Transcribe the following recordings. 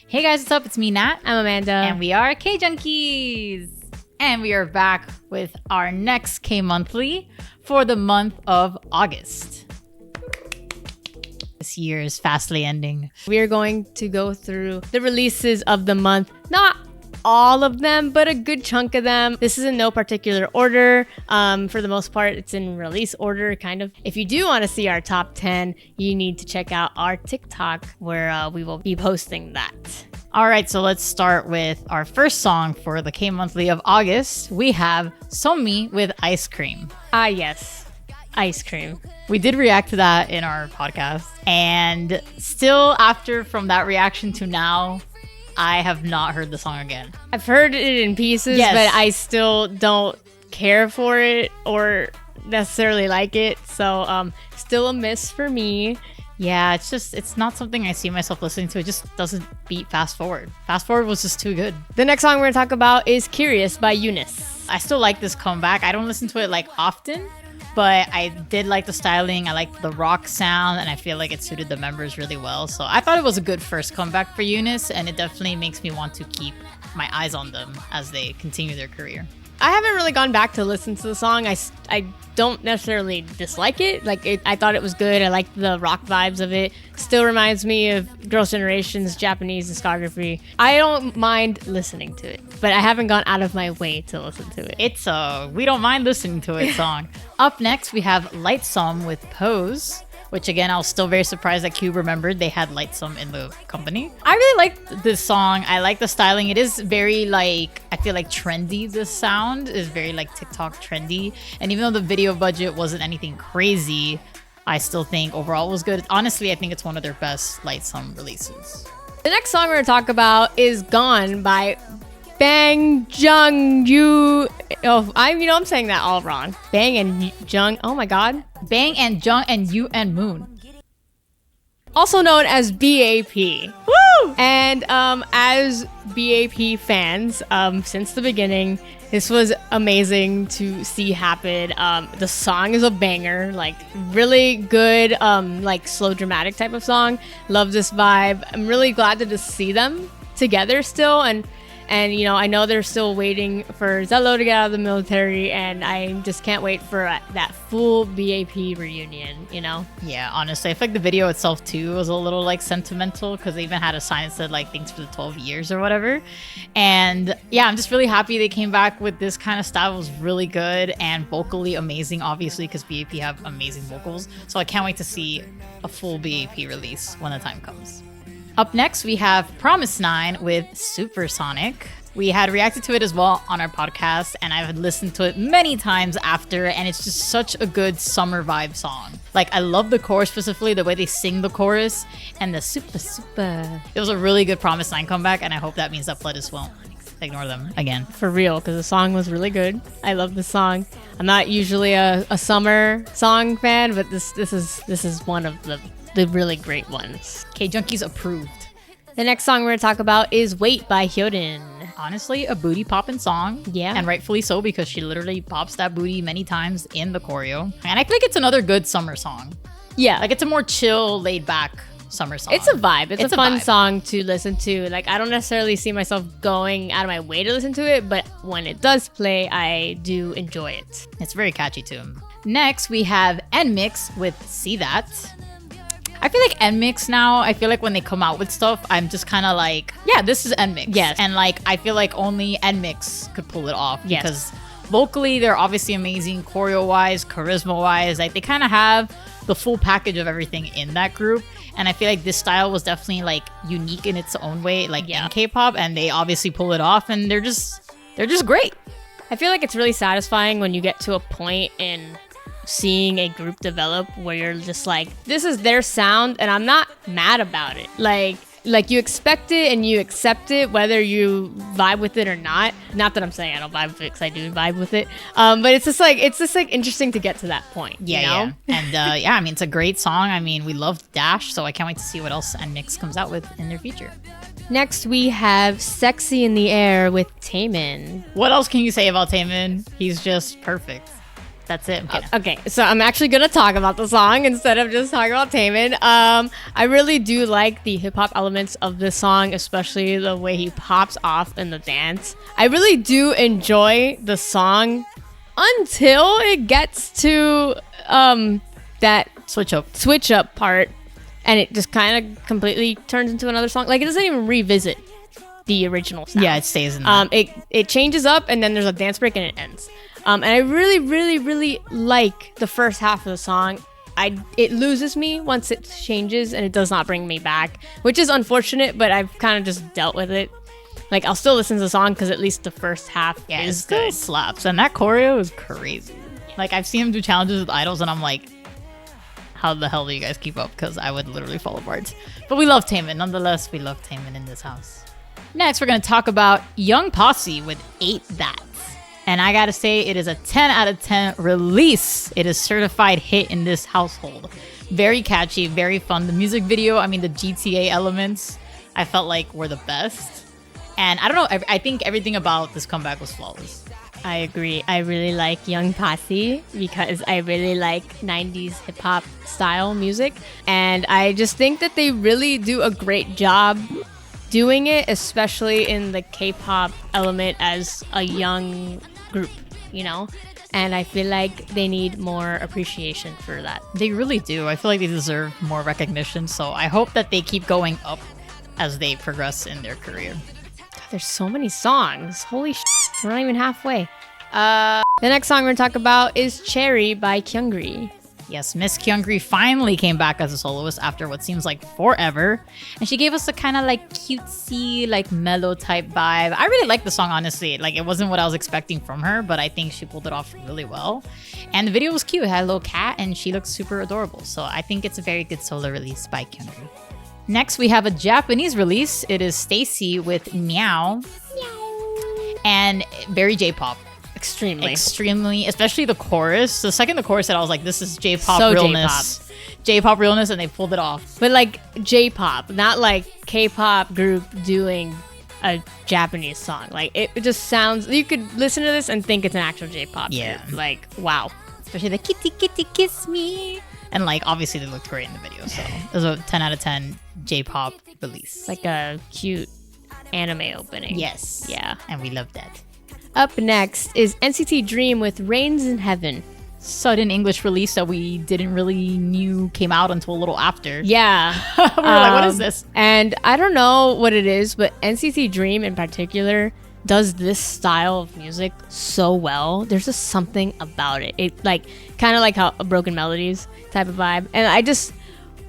Hey guys, what's up? It's me, Nat. I'm Amanda. And we are K-Junkies. And we are back with our next K-Monthly for the month of August. This year is fastly ending. We are going to go through the releases of the month. Not all of them, but a good chunk of them. This is in no particular order. For the most part, it's in release order, kind of. If you do want to see our top 10, you need to check out our TikTok where we will be posting that. All right, so let's start with our first song for the K-Monthly of August. We have Somi with Ice Cream. Ah, yes. Ice Cream. We did react to that in our podcast. And still, from that reaction to now, I have not heard the song again. I've heard it in pieces, yes, but I still don't care for it or necessarily like it. So still a miss for me. Yeah, it's not something I see myself listening to. It just doesn't beat Fast Forward. Fast Forward was just too good. The next song we're going to talk about is Curious by UNIS. I still like this comeback. I don't listen to it like often, but I did like the styling. I like the rock sound, and I feel like it suited the members really well. So I thought it was a good first comeback for UNIS, and it definitely makes me want to keep my eyes on them as they continue their career. I haven't really gone back to listen to the song. I don't necessarily dislike it. I thought it was good. I liked the rock vibes of it. Still reminds me of Girls' Generation's Japanese discography. I don't mind listening to it, but I haven't gone out of my way to listen to it. It's a We Don't Mind Listening to It song. Up next, we have LIGHTSUM with Pose, which again, I was still very surprised that Cube remembered they had LIGHTSUM in the company. I really like this song. I like the styling. It is very I feel like trendy. This sound is very TikTok trendy. And even though the video budget wasn't anything crazy, I still think overall it was good. Honestly, I think it's one of their best LIGHTSUM releases. The next song we're going to talk about is Gone by Bang&JUNG&YOO. Oh, I'm saying that all wrong. Bang and Jung. Oh my god. Bang&JUNG&YOO&MOON. Also known as B.A.P. Woo! And as B.A.P. fans, since the beginning, this was amazing to see happen. The song is a banger, really good, slow dramatic type of song. Love this vibe. I'm really glad to just see them together still, and I know they're still waiting for ZELO to get out of the military, and I just can't wait for that full BAP reunion, Yeah, honestly, I feel like the video itself too was a little sentimental, because they even had a sign that said thanks for the 12 years or whatever. And yeah, I'm just really happy they came back with this kind of style. It was really good and vocally amazing, obviously, because BAP have amazing vocals. So I can't wait to see a full BAP release when the time comes. Up next, we have Promise 9 with Supersonic. We had reacted to it as well on our podcast, and I've listened to it many times after, and it's just such a good summer vibe song. I love the chorus, specifically the way they sing the chorus, and the super. It was a really good Promise 9 comeback, and I hope that means that Pledis won't ignore them again. For real, because the song was really good. I love the song. I'm not usually a summer song fan, but this is one of the really great ones. K-Junkies approved. The next song we're going to talk about is Wait by Hyolyn. Honestly, a booty poppin' song. Yeah. And rightfully so, because she literally pops that booty many times in the choreo. And I think it's another good summer song. Yeah. It's a more chill, laid back summer song. It's a vibe. It's a fun vibe. song to listen to. I don't necessarily see myself going out of my way to listen to it, but when it does play, I do enjoy it. It's very catchy too. Next, we have NMIXX with See That. I feel like NMIXX now, I feel like when they come out with stuff, I'm just kind of yeah, this is NMIXX. Yes. And I feel like only NMIXX could pull it off. Yes. Because vocally, they're obviously amazing, choreo-wise, charisma-wise. They kind of have the full package of everything in that group. And I feel like this style was definitely unique in its own way, in K-pop, and they obviously pull it off, and they're just great. I feel like it's really satisfying when you get to a point in seeing a group develop where you're just this is their sound, and I'm not mad about it. You expect it and you accept it, whether you vibe with it or not. Not that I'm saying I don't vibe with it, because I do vibe with it. But it's just interesting to get to that point. Yeah. And I mean, it's a great song. I mean, we love Dash, so I can't wait to see what else NMIXX comes out with in their future. Next, we have Sexy in the Air with Taemin. What else can you say about Taemin? He's just perfect. That's it. I'm kidding. Okay, so I'm actually gonna talk about the song instead of just talking about Taemin. I really do like the hip hop elements of this song, especially the way he pops off in the dance. I really do enjoy the song until it gets to that Switch up part, and it just kind of completely turns into another song. Like, it doesn't even revisit the original sound. Yeah, it stays in that. It changes up, and then there's a dance break, and it ends. And I really, really, really like the first half of the song. It loses me once it changes, and it does not bring me back, which is unfortunate, but I've kind of just dealt with it. Like, I'll still listen to the song because at least the first half is still good. slaps. And that choreo is crazy. Like, I've seen him do challenges with idols, and I'm like, how the hell do you guys keep up? Because I would literally fall apart. But we love Taemin. Nonetheless, we love Taemin in this house. Next, we're going to talk about Young Posse with 8 That. And I gotta say, it is a 10 out of 10 release. It is certified hit in this household. Very catchy, very fun. The music video, I mean, the GTA elements, I felt like were the best. And I don't know, I think everything about this comeback was flawless. I agree. I really like Young Posse because I really like 90s hip-hop style music. And I just think that they really do a great job doing it, especially in the K-pop element as a young group, you know? And I feel like they need more appreciation for that. They really do. I feel like they deserve more recognition. So I hope that they keep going up as they progress in their career. God, there's so many songs. Holy shit. We're not even halfway. The next song we're gonna talk about is Cherry by Gyeongree. Yes, Miss Gyeongree finally came back as a soloist after what seems like forever. And she gave us a kind of like cutesy, like mellow type vibe. I really like the song, honestly. Like, it wasn't what I was expecting from her, but I think she pulled it off really well. And the video was cute. It had a little cat and she looks super adorable. So I think it's a very good solo release by Gyeongree. Next, we have a Japanese release. It is STAYC with Meow. And very J-pop. Extremely, especially the chorus. The second the chorus hit, I was like, this is J-pop so realness. J-pop realness, and they pulled it off. But like J-pop, not like K-pop group doing a Japanese song. Like, it just sounds, you could listen to this and think it's an actual J-pop group. Like, wow. Especially the kitty kitty kiss me. And like, obviously they looked great in the video. So it was a 10 out of 10 J-pop release. Like a cute anime opening. Yes. Yeah. And we love that. Up next is NCT Dream with Rains in Heaven. Sudden English release that we didn't really knew came out until a little after. Yeah. We were like, what is this? And I don't know what it is, but NCT Dream in particular does this style of music so well. There's just something about it. It like kind of like how a Broken Melodies type of vibe. And I just,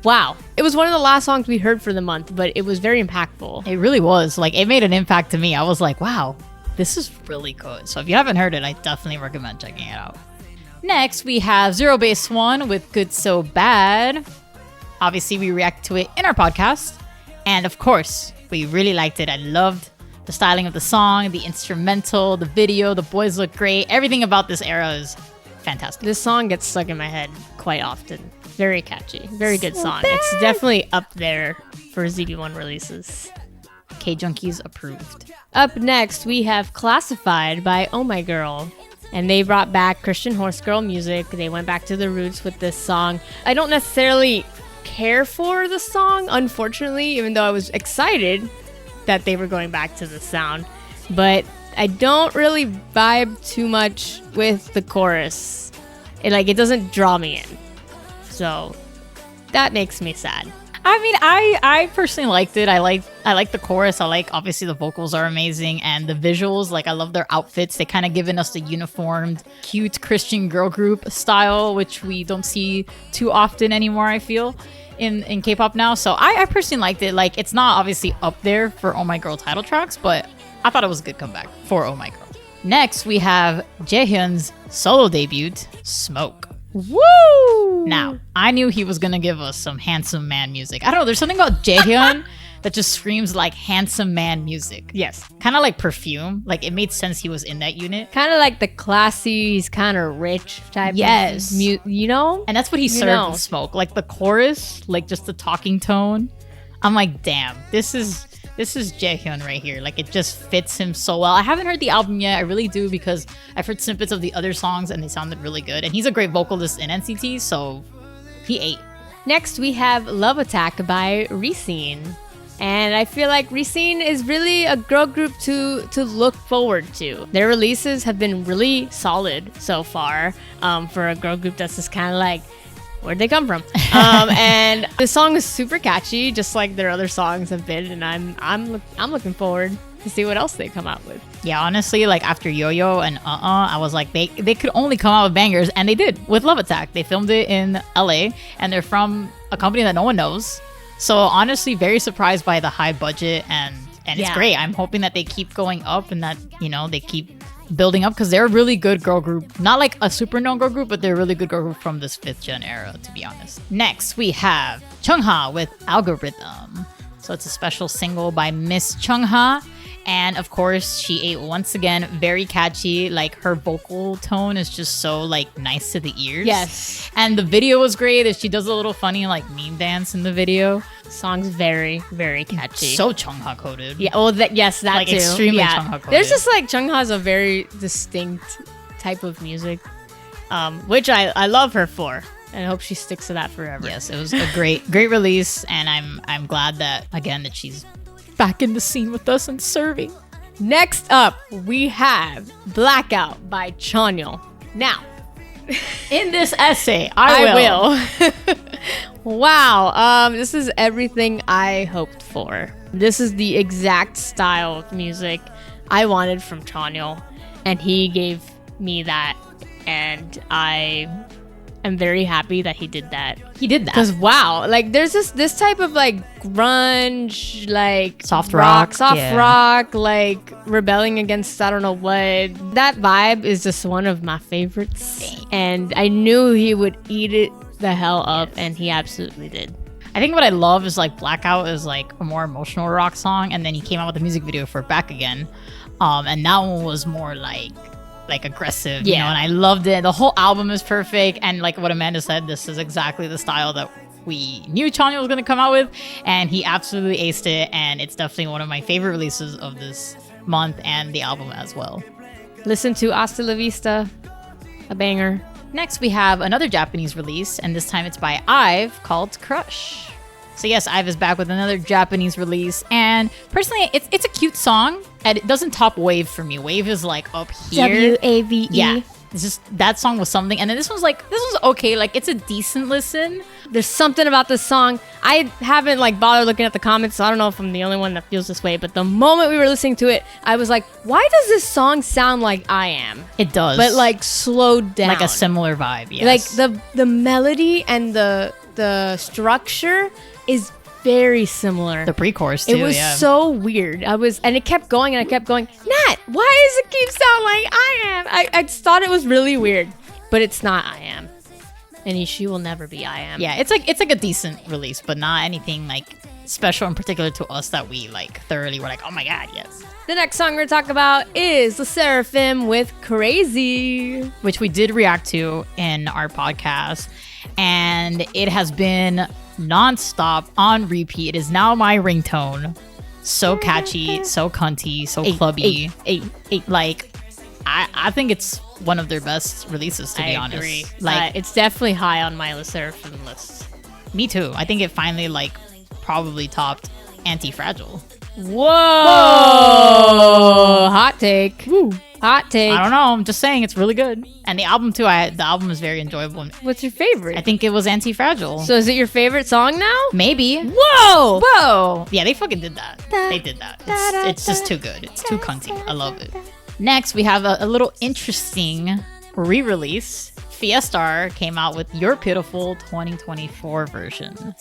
wow. It was one of the last songs we heard for the month, but it was very impactful. It really was. Like, it made an impact to me. I was like, wow, this is really good. So if you haven't heard it, I definitely recommend checking it out. Next, we have ZEROBASEONE with Good So Bad. Obviously, we react to it in our podcast. And of course, we really liked it. I loved the styling of the song, the instrumental, the video, the boys look great. Everything about this era is fantastic. This song gets stuck in my head quite often. Very catchy. Very good song. It's definitely up there for ZB1 releases. K-Junkies approved. Up next, we have Classified by Oh My Girl. And they brought back Christian horse girl music. They went back to the roots with this song. I don't necessarily care for the song, unfortunately, even though I was excited that they were going back to the sound. But I don't really vibe too much with the chorus. It doesn't draw me in. So that makes me sad. I mean, I personally liked it. I like the chorus. I like, obviously, the vocals are amazing, and the visuals. Like, I love their outfits. They kind of given us the uniformed, cute Christian girl group style, which we don't see too often anymore, I feel, in K-pop now. So I personally liked it. Like, it's not obviously up there for Oh My Girl title tracks, but I thought it was a good comeback for Oh My Girl. Next, we have Jaehyun's solo debut, Smoke. Woo! Now, I knew he was gonna give us some handsome man music. I don't know, there's something about Jaehyun that just screams like handsome man music. Yes. Kind of like Perfume. Like, it made sense he was in that unit. Kind of like the classy, he's kind of rich type yes. of you know? And that's what he served with Smoke. Like, the chorus, like just the talking tone. I'm like, damn, this is This is Jaehyun right here. Like, it just fits him so well. I haven't heard the album yet. I really do, because I've heard snippets of the other songs and they sounded really good. And he's a great vocalist in NCT, so he ate. Next, we have Love Attack by RESCENE. And I feel like RESCENE is really a girl group to look forward to. Their releases have been really solid so far for a girl group that's just kind of like, where'd they come from? And the song is super catchy, just like their other songs have been. And I'm looking forward to see what else they come out with. Yeah, honestly, like after Yo-Yo and I was like, they could only come out with bangers, and they did with Love Attack. They filmed it in LA, and they're from a company that no one knows. So honestly, very surprised by the high budget, and it's great. I'm hoping that they keep going up and that, you know, they keep building up, because they're a really good girl group. Not like a super known girl group, but they're a really good girl group from this 5th gen era, to be honest. Next, we have ChungHa with Algorithm. So it's a special single by Miss ChungHa. And of course, she ate once again. Very catchy. Like, her vocal tone is just so like nice to the ears. Yes. And the video was great. She does a little funny like meme dance in the video. Song's very, very catchy. So ChungHa coded. Yeah. Well, yes, that like, too. Extremely ChungHa coded. There's just like ChungHa's a very distinct type of music, which I love her for. And I hope she sticks to that forever. Yes, it was a great release, and I'm glad that again that she's back in the scene with us and serving. Next up, we have Blackout by Chanyeol. Now, in this essay, I will. Wow, this is everything I hoped for. This is the exact style of music I wanted from Chanyeol, and he gave me that, and I am very happy that he did that. He did that. Because wow, like there's this type of like grunge, like soft rock, like rebelling against I don't know what. That vibe is just one of my favorites. And I knew he would eat it the hell up, and he absolutely did. I think what I love is like Blackout is like a more emotional rock song, and then he came out with a music video for Back Again. And that one was more like aggressive, you know, and I loved it. The whole album is perfect, and like what Amanda said, this is exactly the style that we knew Chanyeol was going to come out with, and he absolutely aced it, and it's definitely one of my favorite releases of this month and the album as well. Listen to Hasta La Vista, a banger. Next, we have another Japanese release, and this time it's by 𝙄, called Crush. So yes, 𝙄 is back with another Japanese release, and personally, it's a cute song, and it doesn't top Wave for me. Wave is like up here. WAVE. Yeah, it's just that song was something, and then this one's okay. Like, it's a decent listen. There's something about this song. I haven't like bothered looking at the comments, so I don't know if I'm the only one that feels this way. But the moment we were listening to it, I was like, "Why does this song sound like I Am?" It does, but like slowed down, like a similar vibe. Yes. Like the melody and the structure is very similar. The pre-chorus too. It was so weird. And it kept going, and I kept going, Nat, why does it keep sound like I Am? I thought it was really weird, but it's not I Am. And she will never be I Am. Yeah, it's like a decent release, but not anything like special in particular to us that we like thoroughly were like, oh my god, yes. The next song we're gonna talk about is SSERAFIM with Crazy, which we did react to in our podcast, and it has been non-stop on repeat. It is now my ringtone. So catchy, so cunty, so clubby. Like, I think it's one of their best releases, to be honest. Agree. Like, it's definitely high on my SSERAFIM list. Me too. I think it finally like probably topped Anti-Fragile. Whoa! Hot take. Woo. Hot take. I don't know. I'm just saying it's really good. And the album too. The album is very enjoyable. What's your favorite? I think it was Anti-Fragile. So is it your favorite song now? Maybe. Whoa! Whoa! Yeah, they fucking did that. They did that. It's just too good. It's too cunty. I love it. Next, we have a little interesting re-release. FIESTAR came out with Your Pitiful 2024 version,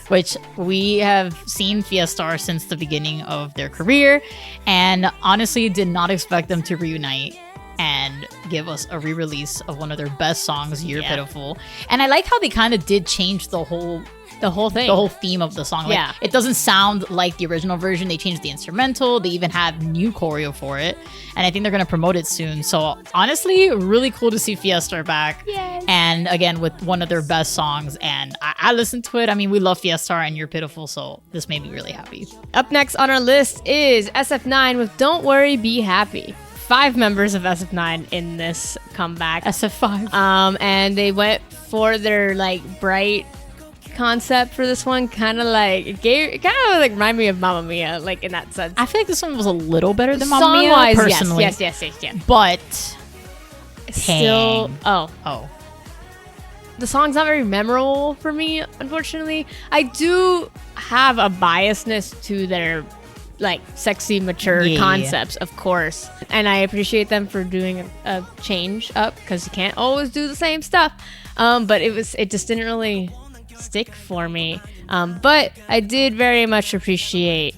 which we have seen FIESTAR since the beginning of their career, and honestly did not expect them to reunite and give us a re-release of one of their best songs, Your Pitiful. And I like how they kind of did change the whole thing, the whole theme of the song. Like, it doesn't sound like the original version. They changed the instrumental. They even have new choreo for it, and I think they're gonna promote it soon. So honestly, really cool to see FIESTAR back. Yes. And again, with one of their best songs. And I listened to it. I mean, we love FIESTAR and You're Pitiful, so this made me really happy. Up next on our list is SF9 with Don't Worry, Be Happy. 5 members of SF9 in this comeback. SF5. And they went for their like bright concept for this one. Kind of like reminded me of Mamma Mia, like in that sense. I feel like this one was a little better than Mamma Mia, Song-wise, personally. yes. But still, oh, the song's not very memorable for me, unfortunately. I do have a biasness to their like sexy, mature concepts, of course, and I appreciate them for doing a change up because you can't always do the same stuff. But it just didn't really stick for me. But I did very much appreciate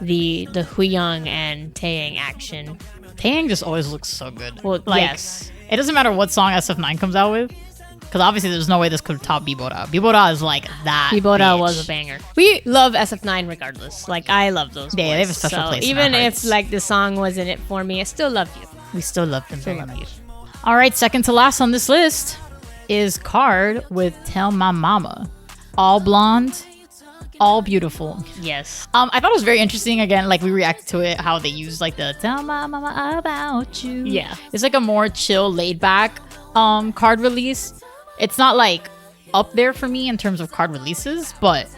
the Hooyoung and Taeyang action. Taeyang just always looks so good. Well, like, yes, it doesn't matter what song SF9 comes out with. Because obviously there's no way this could top 𝗖𝗡𝗓. 𝗖𝗡𝗓 is like that. 𝗖𝗡𝗓 bitch. was a banger. We love SF9 regardless. Like, I love those boys. Yeah, they have a special place in even our if hearts. like the song wasn't it for me, I still love you. We still love them very much. All right, second to last on this list is 𝗏 with Tell My Mama. All blonde, all beautiful. Yes. I thought it was very interesting. Again, like we reacted to it, how they used like the Tell My Mama About You. Yeah. It's like a more chill, laid back 𝗏 release. It's not like up there for me in terms of 𝗏 releases, but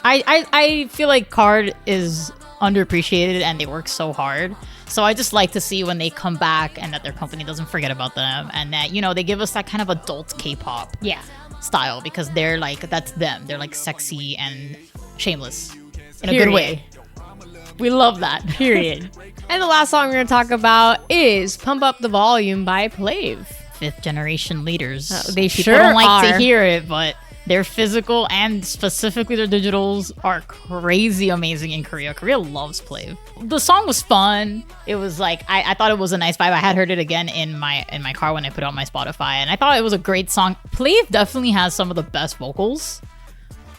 I feel like 𝗏 is underappreciated and they work so hard. So I just like to see when they come back and that their company doesn't forget about them and that, you know, they give us that kind of adult K-pop style because they're like, that's them. They're like sexy and shameless in a good way. We love that. Period. And the last song we're going to talk about is Pump Up the Volume by PLAVE. 5th generation leaders. They People sure don't like are. to hear it, but their physical and specifically their digitals are crazy amazing in Korea. Korea loves PLAVE. The song was fun. It was like I thought it was a nice vibe. I had heard it again in my car when I put it on my Spotify, and I thought it was a great song. PLAVE definitely has some of the best vocals.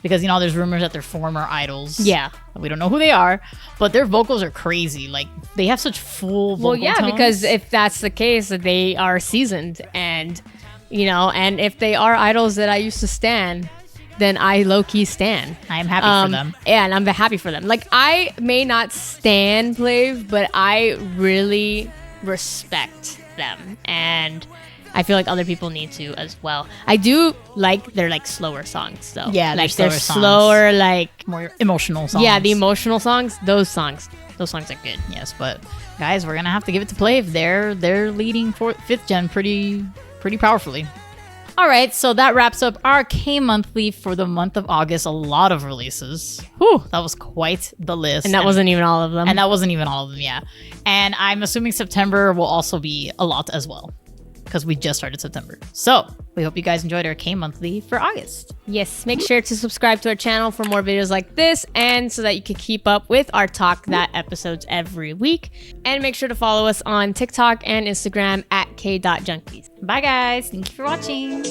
Because, you know, there's rumors that they're former idols. Yeah. We don't know who they are, but their vocals are crazy. Like, they have such full vocal tones. Because if that's the case, they are seasoned. And, you know, and if they are idols that I used to stan, then I low-key stan. I'm happy for them. Yeah, and I'm happy for them. Like, I may not stan PLAVE, but I really respect them. And I feel like other people need to as well. I do like their like slower songs though. Yeah, like they're they're slower slower, like more emotional songs. yeah, the emotional songs. Those songs are good. Yes, but guys, we're gonna have to give it to PLAVE. They're leading for 5th gen pretty powerfully. All right, so that wraps up our K-monthly for the month of August. A lot of releases. Whew, that was quite the list. And that wasn't even all of them. And that wasn't even all of them, yeah. And I'm assuming September will also be a lot as well, because we just started September. So we hope you guys enjoyed our K-monthly for August. Yes, make sure to subscribe to our channel for more videos like this and so that you can keep up with our Talk That episodes every week. And make sure to follow us on TikTok and Instagram at 𝗀.junkies. Bye guys. Thank you for watching.